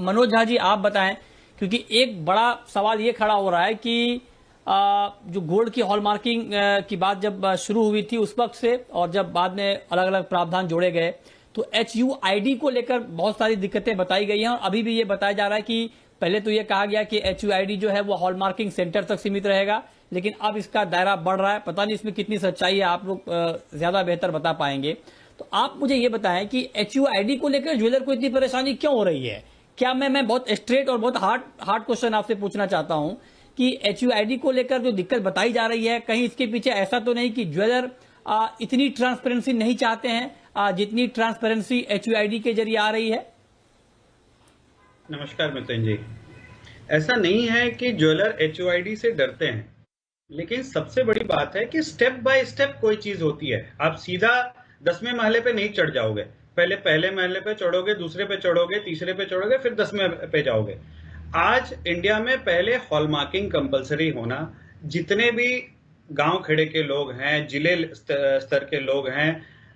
मनोज झा जी आप बताएं, क्योंकि एक बड़ा सवाल ये खड़ा हो रहा है कि जो गोल्ड की हॉलमार्किंग की बात जब शुरू हुई थी उस वक्त से, और जब बाद में अलग अलग प्रावधान जोड़े गए तो HUID को लेकर बहुत सारी दिक्कतें बताई गई हैं। और अभी भी ये बताया जा रहा है कि पहले तो ये कहा गया कि HUID जो है वो हॉलमार्किंग सेंटर तक सीमित रहेगा, लेकिन अब इसका दायरा बढ़ रहा है। पता नहीं इसमें कितनी सच्चाई है, आप लोग ज्यादा बेहतर बता पाएंगे। तो आप मुझे ये बताएं कि HUID को लेकर ज्वेलर को इतनी परेशानी क्यों हो रही है? क्या मैं बहुत स्ट्रेट और बहुत हार्ड क्वेश्चन आपसे पूछना चाहता हूं कि HUID को लेकर जो दिक्कत बताई जा रही है, कहीं इसके पीछे ऐसा तो नहीं कि ज्वेलर इतनी ट्रांसपेरेंसी नहीं चाहते हैं जितनी ट्रांसपेरेंसी HUID के जरिए आ रही है? नमस्कार मिथुन जी, ऐसा नहीं है कि ज्वेलर HUID से डरते हैं, लेकिन सबसे बड़ी बात है कि स्टेप बाय स्टेप कोई चीज होती है। आप सीधा 10वें महले पे नहीं चढ़ जाओगे, पहले महले पे चढ़ोगे, दूसरे पे चढ़ोगे, तीसरे पे चढ़ोगे, फिर 10वें पे जाओगे। आज इंडिया में पहले हॉलमार्किंग कंपलसरी होना, जितने भी गांव खेड़े के लोग हैं, जिले स्तर के लोग हैं,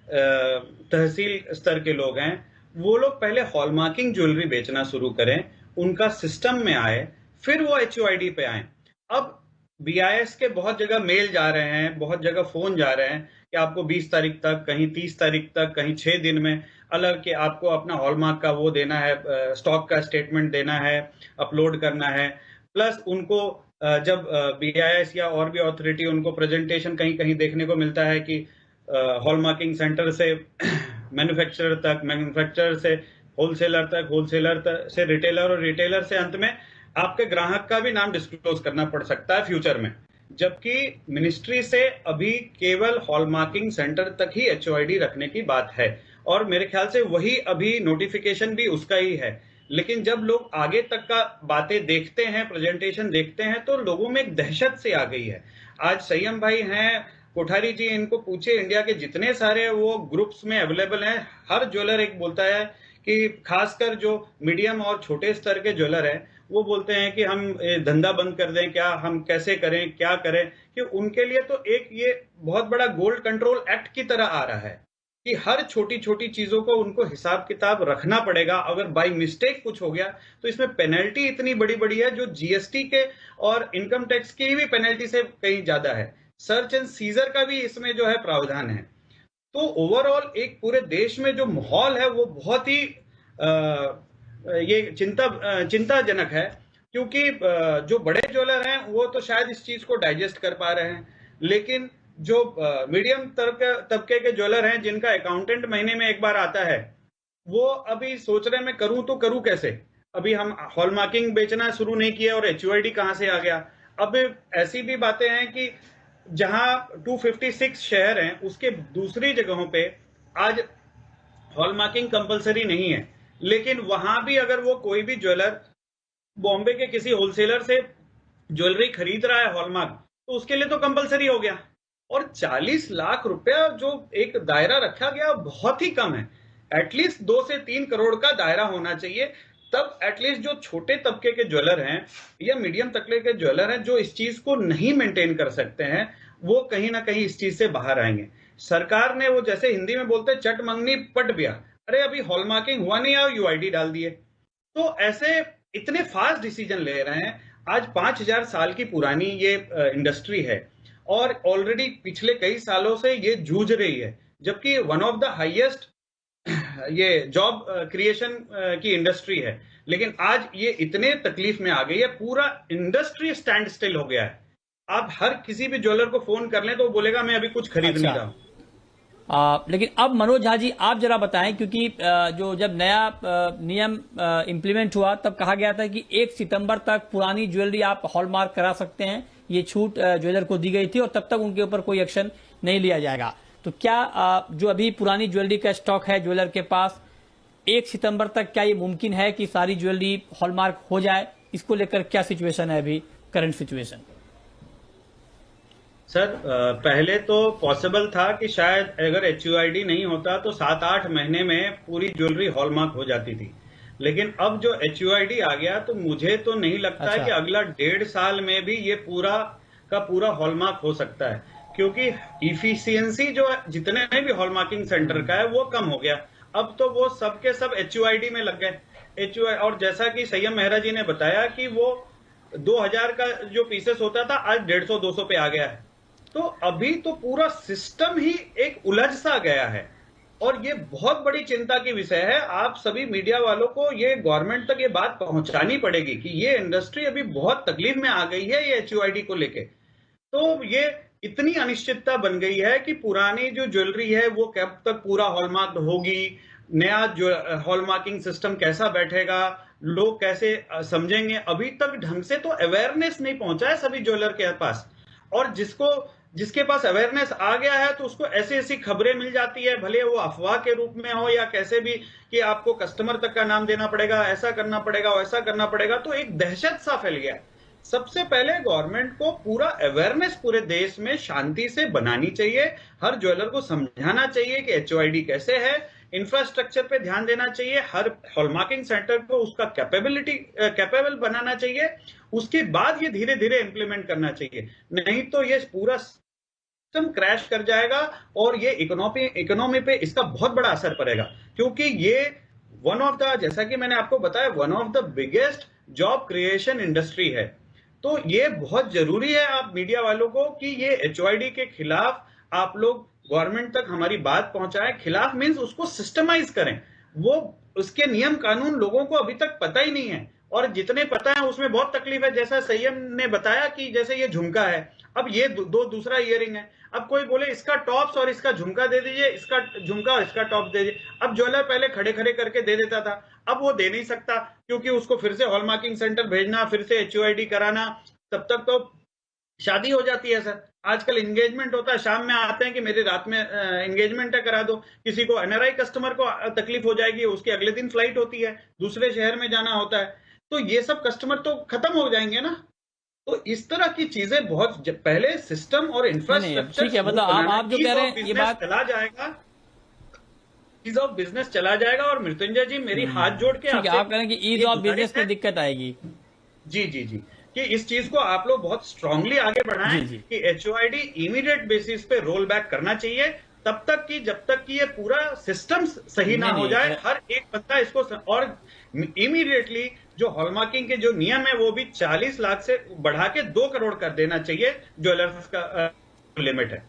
तहसील स्तर के लोग हैं, वो लोग पहले हॉलमार्किंग ज्वेलरी बेचना शुरू करें, उनका सिस्टम में आए, फिर वो HUID पे आए। अब BIS के बहुत जगह मेल जा रहे हैं, बहुत जगह फोन जा रहे हैं कि आपको 20 तारीख तक, कहीं 30 तारीख तक, कहीं 6 दिन में अलग के आपको अपना हॉलमार्क का वो देना है, स्टॉक का स्टेटमेंट देना है, अपलोड करना है। प्लस उनको जब BIS या और भी अथॉरिटी उनको प्रेजेंटेशन कहीं कहीं देखने को मिलता है कि हॉलमार्किंग सेंटर से मैन्युफैक्चरर तक, मैन्युफैक्चरर से होलसेलर तक, होलसेलर से रिटेलर, और रिटेलर से अंत में आपके ग्राहक का भी नाम डिस्क्लोज करना पड़ सकता है फ्यूचर में। जबकि मिनिस्ट्री से अभी केवल हॉलमार्किंग सेंटर तक ही HUID रखने की बात है, और मेरे ख्याल से वही अभी नोटिफिकेशन भी उसका ही है। लेकिन जब लोग आगे तक का बातें देखते हैं, प्रेजेंटेशन देखते हैं, तो लोगों में एक दहशत सी आ गई है। आज संयम भाई हैं, कोठारी जी, इनको पूछे, इंडिया के जितने सारे वो ग्रुप्स में अवेलेबल हैं, हर ज्वेलर एक बोलता है कि खासकर जो मीडियम और छोटे स्तर के ज्वेलर हैं, वो बोलते हैं कि हम धंधा बंद कर दें क्या, हम कैसे करें, क्या करें, कि उनके लिए तो एक ये बहुत बड़ा गोल्ड कंट्रोल एक्ट की तरह आ रहा है कि हर छोटी छोटी चीजों को उनको हिसाब किताब रखना पड़ेगा। अगर बाय मिस्टेक कुछ हो गया तो इसमें पेनल्टी इतनी बड़ी बड़ी है, जो GST के और इनकम टैक्स की भी पेनल्टी से कहीं ज्यादा है। सर्च एंड सीजर का भी इसमें जो है प्रावधान है। तो ओवरऑल एक पूरे देश में जो माहौल है वो बहुत ही ये चिंताजनक है, क्योंकि जो बड़े ज्वेलर हैं वो तो शायद इस चीज को डाइजेस्ट कर पा रहे हैं, लेकिन जो मीडियम तबके के ज्वेलर हैं, जिनका अकाउंटेंट महीने में एक बार आता है, वो अभी सोच रहे हैं मैं करूं तो करूं कैसे। अभी हम हॉलमार्किंग बेचना शुरू नहीं किया और HUID कहां से आ गया। अब ऐसी भी बातें हैं कि जहां 256 शहर हैं, उसके दूसरी जगहों पे आज हॉलमार्किंग कंपलसरी नहीं है, लेकिन वहां भी अगर वो कोई भी ज्वेलर बॉम्बे के किसी होलसेलर से ज्वेलरी खरीद रहा है हॉलमार्क, तो उसके लिए तो कंपलसरी हो गया। और 40 लाख रुपया जो एक दायरा रखा गया बहुत ही कम है। एटलीस्ट 2 से 3 करोड़ का दायरा होना चाहिए, तब एटलीस्ट जो छोटे तबके के ज्वेलर हैं या मीडियम तबके के ज्वेलर हैं, जो इस चीज को नहीं मेंटेन कर सकते हैं, वो कहीं ना कहीं इस चीज से बाहर आएंगे। सरकार ने वो जैसे हिंदी में बोलते चट मंगनी पट बिया, अरे अभी हॉलमार्किंग हुआ नहीं और UID डाल दिए। तो ऐसे इतने फास्ट डिसीजन ले रहे हैं। आज 5000 साल की पुरानी ये इंडस्ट्री है और ऑलरेडी पिछले कई सालों से ये जूझ रही है, जबकि वन ऑफ द हाईएस्ट ये जॉब क्रिएशन की इंडस्ट्री है, लेकिन आज ये इतने तकलीफ में आ गई है, पूरा इंडस्ट्री स्टैंड स्टिल हो गया है। आप हर किसी भी ज्वेलर को फोन कर लें तो वो बोलेगा मैं अभी कुछ खरीद नहीं रहा हूं। लेकिन अब मनोज झा जी आप जरा बताएं, क्योंकि जो जब नया नियम इम्प्लीमेंट हुआ तब कहा गया था कि 1 सितंबर तक पुरानी ज्वेलरी आप हॉलमार्क करा सकते हैं, ये छूट ज्वेलर को दी गई थी, और तब तक उनके ऊपर कोई एक्शन नहीं लिया जाएगा। तो क्या जो अभी पुरानी ज्वेलरी का स्टॉक है ज्वेलर के पास, 1 सितंबर तक क्या ये मुमकिन है कि सारी ज्वेलरी हॉलमार्क हो जाए? इसको लेकर क्या सिचुएशन है अभी, करंट सिचुएशन? सर, पहले तो पॉसिबल था कि शायद अगर HUID नहीं होता तो 7-8 महीने में पूरी ज्वेलरी हॉलमार्क हो जाती थी, लेकिन अब जो HUID आ गया तो मुझे तो नहीं लगता है कि अगला 1.5 साल में भी ये पूरा का पूरा हॉलमार्क हो सकता है, क्योंकि इफिशियंसी जो जितने भी हॉलमार्किंग सेंटर का है वो कम हो गया। अब तो वो सब के सब HUID में लग गए। HUI, और जैसा कि संयम मेहरा जी ने बताया कि वो 2000 का जो पीसेस होता था आज 150-200 पे आ गया है। तो अभी तो पूरा सिस्टम ही एक उलझ सा गया है और ये बहुत बड़ी चिंता की विषय है। आप सभी मीडिया वालों को ये गवर्नमेंट तक ये बात पहुंचानी पड़ेगी कि ये इंडस्ट्री अभी बहुत तकलीफ में आ गई है ये HUID को लेके। तो ये इतनी अनिश्चितता बन गई है कि पुरानी जो ज्वेलरी है वो कब तक पूरा हॉलमार्क होगी, नया जो हॉलमार्किंग सिस्टम कैसा बैठेगा, लोग कैसे समझेंगे। अभी तक ढंग से तो अवेयरनेस नहीं पहुंचा है सभी ज्वेलर के पास, और जिसके पास अवेयरनेस आ गया है तो उसको ऐसी ऐसी खबरें मिल जाती है, भले वो अफवाह के रूप में हो या कैसे भी, कि आपको कस्टमर तक का नाम देना पड़ेगा, ऐसा करना पड़ेगा, वैसा करना पड़ेगा। तो एक दहशत सा फैल गया। सबसे पहले गवर्नमेंट को पूरा अवेयरनेस पूरे देश में शांति से बनानी चाहिए, हर ज्वेलर को समझाना चाहिए कि HUID कैसे है, इंफ्रास्ट्रक्चर पे ध्यान देना चाहिए, हर हॉलमार्किंग सेंटर को उसका कैपेबल बनाना चाहिए, उसके बाद ये धीरे धीरे इंप्लीमेंट करना चाहिए। नहीं तो ये पूरा सिस्टम क्रैश कर जाएगा और ये इकोनॉमी पे इसका बहुत बड़ा असर पड़ेगा, क्योंकि ये जैसा कि मैंने आपको बताया, one of the biggest job creation industry है। तो ये बहुत जरूरी है आप मीडिया वालों को कि ये HUID के खिलाफ आप लोग गवर्नमेंट तक हमारी बात पहुंचाएं। खिलाफ मींस उसको सिस्टमाइज करें, वो उसके नियम कानून लोगों को अभी तक पता ही नहीं है, और जितने पता है उसमें बहुत तकलीफ है। जैसा संयम ने बताया कि जैसे ये झुमका है, अब ये दूसरा इयरिंग है, अब कोई बोले इसका टॉप्स और इसका झुमका दे दीजिए, इसका झुमका और इसका टॉप दे दीजिए। अब ज्वेलर पहले खड़े खड़े करके दे देता था, अब वो दे नहीं सकता, क्योंकि उसको फिर से हॉलमार्किंग सेंटर भेजना, फिर से HUID कराना, तब तक तो शादी हो जाती है सर। आजकल एंगेजमेंट होता है, शाम में आते हैं कि मेरे रात में एंगेजमेंट है, करा दो। किसी को NRI कस्टमर को तकलीफ हो जाएगी, उसके अगले दिन फ्लाइट होती है, दूसरे शहर में जाना होता है, तो ये सब कस्टमर तो खत्म हो जाएंगे ना। तो इस तरह की चीजें पहले सिस्टम और इंफ्रास्ट्रक्चर ठीक है, मतलब आप जो कह रहे हैं ये बात चला जाएगा, ईज ऑफ बिजनेस चला जाएगा। और मृत्युंजय जी मेरी हाथ जोड़ के ठीक है, आप कह रहे हैं कि ईज ऑफ बिजनेस में दिक्कत आएगी। जी जी जी, कि इस चीज को आप लोग बहुत स्ट्रांगली आगे बढ़ाएं कि HUID इमीडिएट बेसिस पे रोल बैक करना चाहिए, तब तक कि जब तक कि ये पूरा सिस्टम सही ना हो जाए, हर एक बंदा इसको और इमीडिएटली जो हॉलमार्किंग के जो नियम है वो भी 40 लाख से बढ़ा के 2 करोड़ कर देना चाहिए, ज्वेलर्स का लिमिट है।